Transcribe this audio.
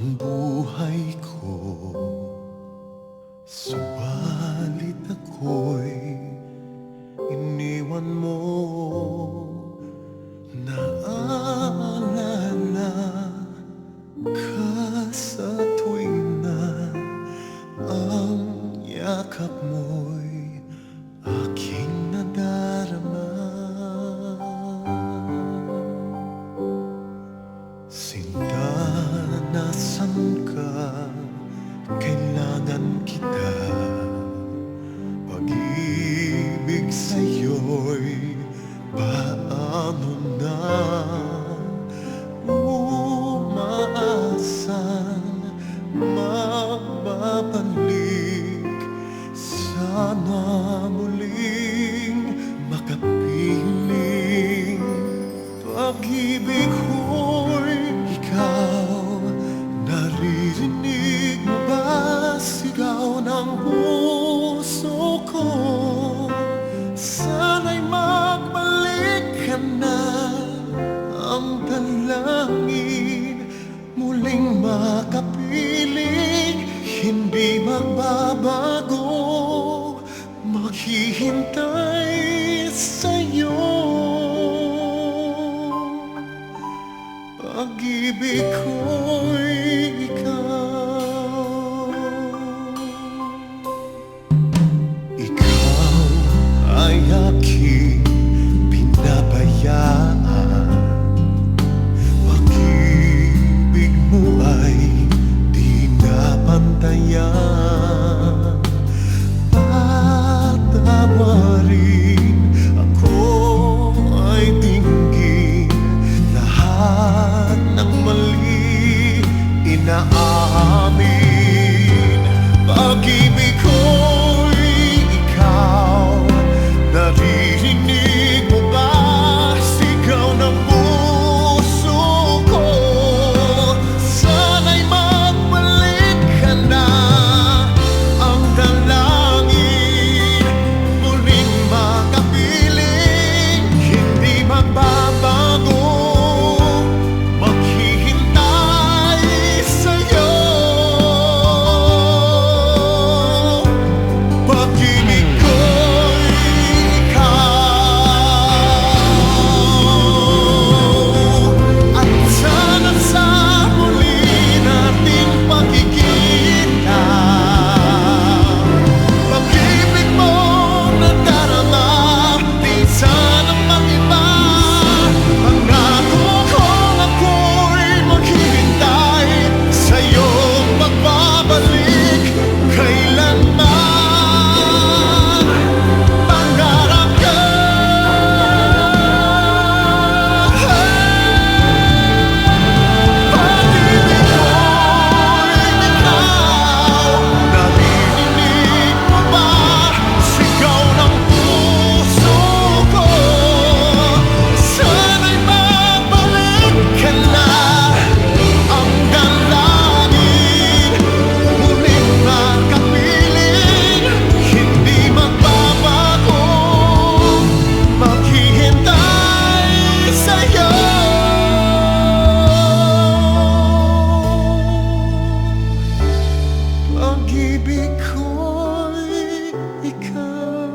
ang buhay ko. Subalit ako'y iniwan mo. Naalala ka sa tuwing na ang yakap mo'y aking nadarama. Sinta, nasan ka? Kailangan kita. Pag-ibig sa'yo'y paano na umaasan mababalik. Sana muling makapiling. Pag-ibig ko'y ikaw. Naririnig mo ba sigaw ng puso ko? Sana'y magbalik ka na. Ang dalangin muling makapiling. Hindi magbabago, maghihintay sa'yo. Pag-ibig ko'y ikaw. Ikaw ay aking pinabayaan. Pag-ibig mo ay di napantayan. Patawarin ako ay tingin. Lahat ng mali inaamin. Pag-ibig ko'y ikaw. Naririnig mo ba sigaw ng puso ko? Sana'y magbalik ka na. Ang dalangin muling makapiling. Hindi magbabago, maghihintay sa'yo. Pag-ibig ko'y ikaw. At sana sa muli nating pagkikita, pag-ibig mo nadarama. Di sana mag-iba. Pangako kong ako'y maghihintay sa'yo magbabalik kailanman. Pangarap ka. Pag-ibig ko'y ikaw. Naririnig mo ba sigaw ng puso ko? Sana'y magbalik ka na. Ang dalangin muling makapiling. Hindi magbabago, maghihintay sa'yo. Pag-ibig ko'y ikaw.